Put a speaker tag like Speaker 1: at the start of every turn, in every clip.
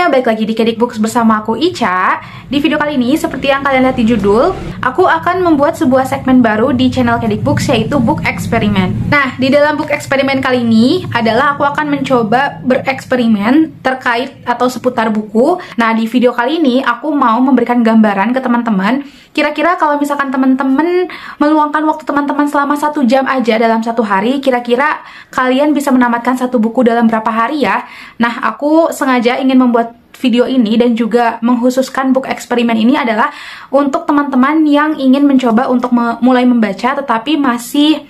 Speaker 1: semuanya, balik lagi di Kedik Books bersama aku Ica. Di video kali ini, seperti yang kalian lihat di judul, aku akan membuat sebuah segmen baru di channel Kedik Books, yaitu Book Eksperimen. Nah, di dalam Book Eksperimen kali ini adalah aku akan mencoba bereksperimen terkait atau seputar buku. Nah, di video kali ini aku mau memberikan gambaran ke teman-teman. Kira-kira kalau misalkan teman-teman meluangkan waktu teman-teman selama 1 jam aja dalam satu hari, kira-kira kalian bisa menamatkan satu buku dalam berapa hari ya? Nah, aku sengaja ingin membuat video ini dan juga mengkhususkan book eksperimen ini adalah untuk teman-teman yang ingin mencoba untuk mulai membaca tetapi masih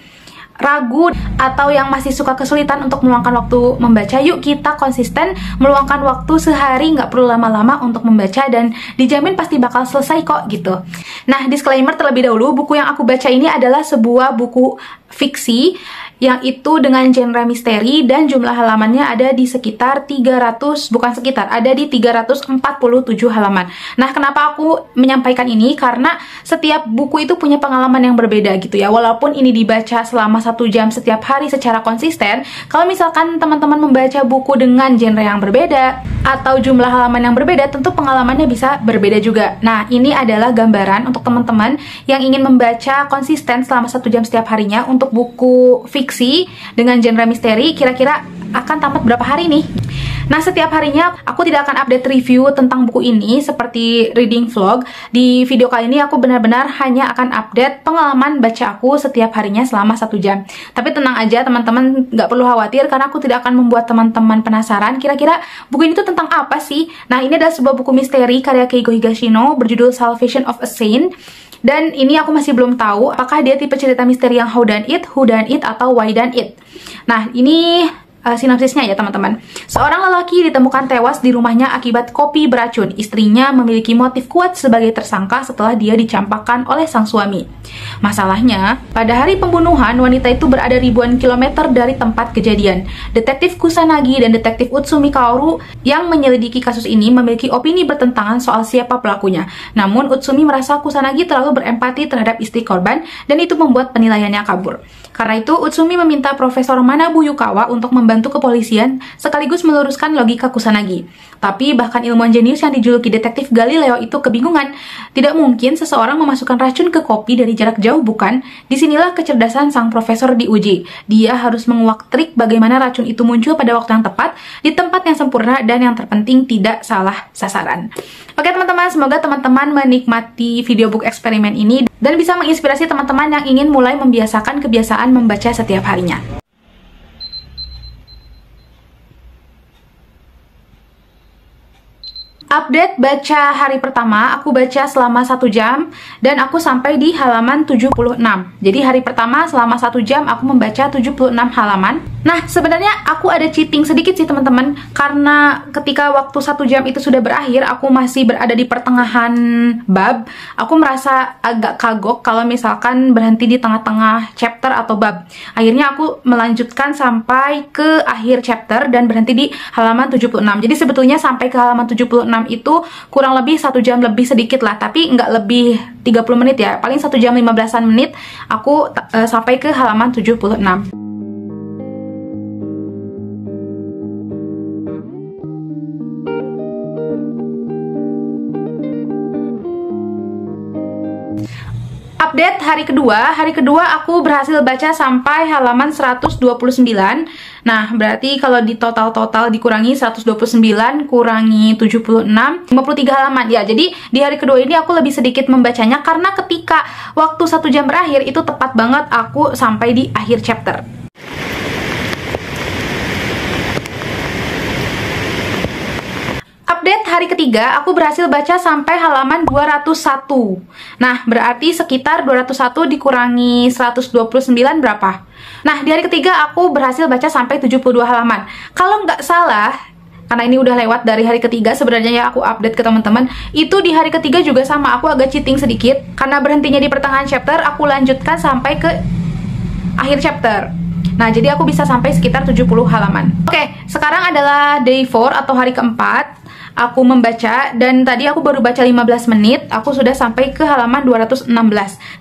Speaker 1: ragu atau yang masih suka kesulitan untuk meluangkan waktu membaca. Yuk kita konsisten meluangkan waktu sehari, nggak perlu lama-lama untuk membaca dan dijamin pasti bakal selesai kok gitu. Nah, disclaimer terlebih dahulu, buku yang aku baca ini adalah sebuah buku fiksi yang itu dengan genre misteri dan jumlah halamannya ada di sekitar 300, bukan sekitar, ada di 347 halaman. Nah, kenapa aku menyampaikan ini? Karena setiap buku itu punya pengalaman yang berbeda gitu ya. Walaupun ini dibaca selama 1 jam setiap hari secara konsisten, kalau misalkan teman-teman membaca buku dengan genre yang berbeda atau jumlah halaman yang berbeda, tentu pengalamannya bisa berbeda juga. Nah, ini adalah gambaran untuk teman-teman yang ingin membaca konsisten selama 1 jam setiap harinya untuk buku fiksi dengan genre misteri, kira-kira akan tamat berapa hari nih? Nah, setiap harinya aku tidak akan update review tentang buku ini seperti reading vlog. Di video kali ini aku benar-benar hanya akan update pengalaman baca aku setiap harinya selama 1 jam. Tapi tenang aja teman-teman, nggak perlu khawatir karena aku tidak akan membuat teman-teman penasaran kira-kira buku ini tuh tentang apa sih. Nah, ini adalah sebuah buku misteri karya Keigo Higashino berjudul Salvation of a Saint. Dan ini aku masih belum tahu apakah dia tipe cerita misteri yang how done it, who done it, atau why done it. Nah, ini sinopsisnya ya teman-teman. Seorang lelaki ditemukan tewas di rumahnya akibat kopi beracun. Istrinya memiliki motif kuat sebagai tersangka setelah dia dicampakkan oleh sang suami. Masalahnya, pada hari pembunuhan, wanita itu berada ribuan kilometer dari tempat kejadian. Detektif Kusanagi dan Detektif Utsumi Kaoru yang menyelidiki kasus ini memiliki opini bertentangan soal siapa pelakunya. Namun, Utsumi merasa Kusanagi terlalu berempati terhadap istri korban dan itu membuat penilaiannya kabur. Karena itu, Utsumi meminta Profesor Manabu Yukawa untuk membantu kepolisian sekaligus meluruskan logika Kusanagi. Tapi bahkan ilmuwan jenius yang dijuluki Detektif Galileo itu kebingungan. Tidak mungkin seseorang memasukkan racun ke kopi dari jarak jauh, bukan? Disinilah kecerdasan sang profesor diuji. Dia harus menguak trik bagaimana racun itu muncul pada waktu yang tepat, di tempat yang sempurna, dan yang terpenting tidak salah sasaran. Oke teman-teman, semoga teman-teman menikmati video book eksperimen ini dan bisa menginspirasi teman-teman yang ingin mulai membiasakan kebiasaan membaca setiap harinya. Update baca hari pertama, aku baca selama 1 jam dan aku sampai di halaman 76. Jadi hari pertama selama 1 jam aku membaca 76 halaman. Nah, sebenarnya aku ada cheating sedikit sih teman-teman, karena ketika waktu 1 jam itu sudah berakhir, aku masih berada di pertengahan bab. Aku merasa agak kagok kalau misalkan berhenti di tengah-tengah chapter atau bab. Akhirnya aku melanjutkan sampai ke akhir chapter dan berhenti di halaman 76. Jadi sebetulnya sampai ke halaman 76 itu kurang lebih 1 jam lebih sedikit lah, tapi nggak lebih 30 menit ya, paling 1 jam 15-an menit aku sampai ke halaman 76. Update hari kedua aku berhasil baca sampai halaman 129. Nah, berarti kalau di total dikurangi 129 kurangi 76, 53 halaman. Ya, jadi di hari kedua ini aku lebih sedikit membacanya karena ketika waktu 1 jam berakhir itu tepat banget aku sampai di akhir chapter. Update hari ketiga, aku berhasil baca sampai halaman 201. Nah, berarti sekitar 201 dikurangi 129 berapa? Nah, di hari ketiga aku berhasil baca sampai 72 halaman. Kalau nggak salah, karena ini udah lewat dari hari ketiga, sebenarnya ya aku update ke teman-teman, itu di hari ketiga juga sama, aku agak cheating sedikit. Karena berhentinya di pertengahan chapter, aku lanjutkan sampai ke akhir chapter. Nah, jadi aku bisa sampai sekitar 70 halaman. Oke, sekarang adalah day 4 atau hari keempat. Aku membaca dan tadi aku baru baca 15 menit, aku sudah sampai ke halaman 216.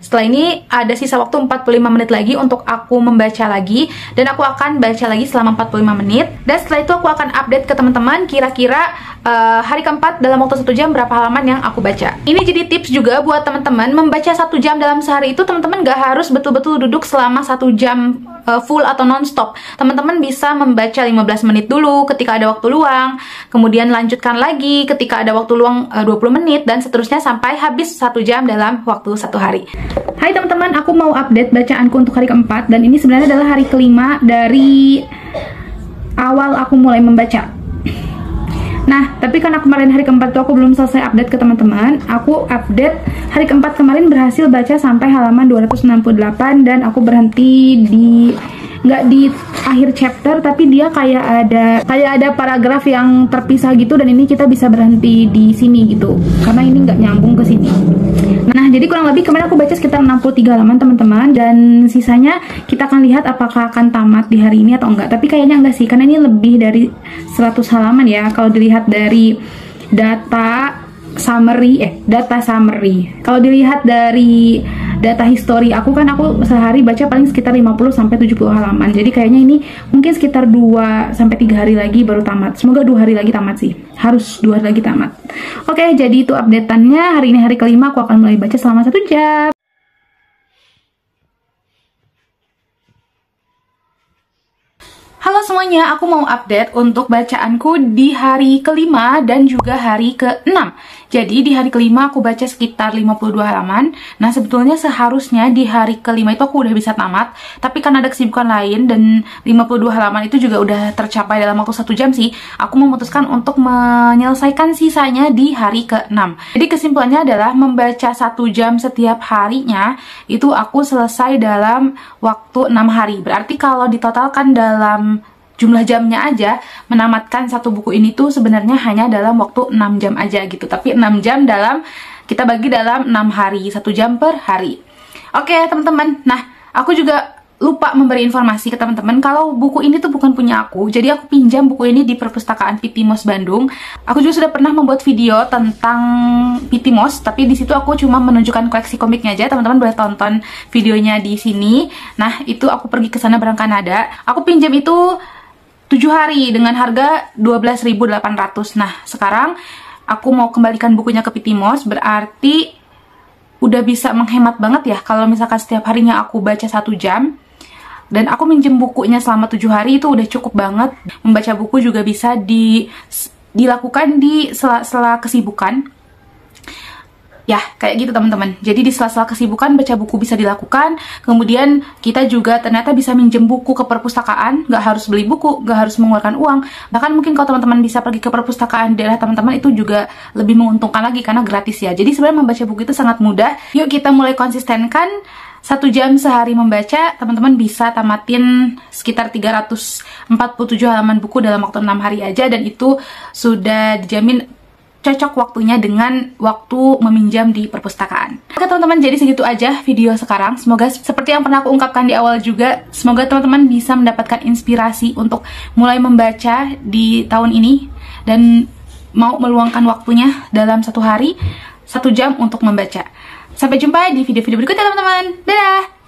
Speaker 1: Setelah ini ada sisa waktu 45 menit lagi untuk aku membaca lagi dan aku akan baca lagi selama 45 menit dan setelah itu aku akan update ke teman-teman kira-kira hari keempat dalam waktu 1 jam berapa halaman yang aku baca. Ini jadi tips juga buat teman-teman, membaca 1 jam dalam sehari itu teman-teman gak harus betul-betul duduk selama 1 jam full atau non-stop. Teman-teman bisa membaca 15 menit dulu ketika ada waktu luang, kemudian lanjutkan lagi ketika ada waktu luang 20 menit, dan seterusnya sampai habis 1 jam dalam waktu 1 hari. Hai teman-teman, aku mau update bacaanku untuk hari keempat, dan ini sebenarnya adalah hari kelima dari awal aku mulai membaca. Nah, tapi karena kemarin hari keempat tuh aku belum selesai update ke teman-teman, aku update hari keempat kemarin berhasil baca sampai halaman 268, dan aku berhenti di nggak di akhir chapter, tapi dia kayak ada paragraf yang terpisah gitu, dan ini kita bisa berhenti di sini gitu karena ini nggak nyambung ke sini. Nah, jadi kurang lebih kemarin aku baca sekitar 63 halaman teman-teman, dan sisanya kita akan lihat apakah akan tamat di hari ini atau enggak. Tapi kayaknya enggak sih, karena ini lebih dari 100 halaman ya kalau dilihat dari data summary. Kalau dilihat dari data history aku sehari baca paling sekitar 50 sampai 70 halaman. Jadi kayaknya ini mungkin sekitar 2 sampai 3 hari lagi baru tamat. Semoga 2 hari lagi tamat sih. Harus 2 hari lagi tamat. Oke, jadi itu updateannya. Hari ini hari kelima, aku akan mulai baca selama 1 jam. Halo semuanya, aku mau update untuk bacaanku di hari kelima dan juga hari ke-6. Jadi di hari kelima aku baca sekitar 52 halaman. Nah, sebetulnya seharusnya di hari kelima itu aku udah bisa tamat, tapi karena ada kesibukan lain dan 52 halaman itu juga udah tercapai dalam waktu 1 jam sih, aku memutuskan untuk menyelesaikan sisanya di hari ke-6. Jadi kesimpulannya adalah membaca 1 jam setiap harinya itu aku selesai dalam waktu 6 hari. Berarti kalau ditotalkan dalam jumlah jamnya aja, menamatkan satu buku ini tuh sebenarnya hanya dalam waktu 6 jam aja gitu. Tapi 6 jam kita bagi dalam 6 hari, 1 jam per hari. Oke teman-teman, nah aku juga lupa memberi informasi ke teman-teman kalau buku ini tuh bukan punya aku. Jadi aku pinjam buku ini di perpustakaan Pitimos Bandung. Aku juga sudah pernah membuat video tentang Pitimos, tapi di situ aku cuma menunjukkan koleksi komiknya aja. Teman-teman boleh tonton videonya di sini. Nah, itu aku pergi ke sana bareng Kanada. Aku pinjam itu 7 hari dengan harga 12.800. Nah, sekarang aku mau kembalikan bukunya ke Pitimos, berarti udah bisa menghemat banget ya kalau misalkan setiap harinya aku baca 1 jam. Dan aku minjem bukunya selama 7 hari itu udah cukup banget. Membaca buku juga bisa dilakukan di sela-sela kesibukan. Ya, kayak gitu teman-teman. Jadi di sela-sela kesibukan baca buku bisa dilakukan. Kemudian kita juga ternyata bisa minjem buku ke perpustakaan. Nggak harus beli buku, nggak harus mengeluarkan uang. Bahkan mungkin kalau teman-teman bisa pergi ke perpustakaan daerah teman-teman, itu juga lebih menguntungkan lagi karena gratis ya. Jadi sebenarnya membaca buku itu sangat mudah. Yuk kita mulai konsistenkan. 1 jam sehari membaca, teman-teman bisa tamatin sekitar 347 halaman buku dalam waktu 6 hari aja. Dan itu sudah dijamin cocok waktunya dengan waktu meminjam di perpustakaan. Oke teman-teman, jadi segitu aja video sekarang. Semoga seperti yang pernah aku ungkapkan di awal juga, semoga teman-teman bisa mendapatkan inspirasi untuk mulai membaca di tahun ini dan mau meluangkan waktunya dalam 1 hari 1 jam untuk membaca. Sampai jumpa di video-video berikutnya teman-teman. Dadah!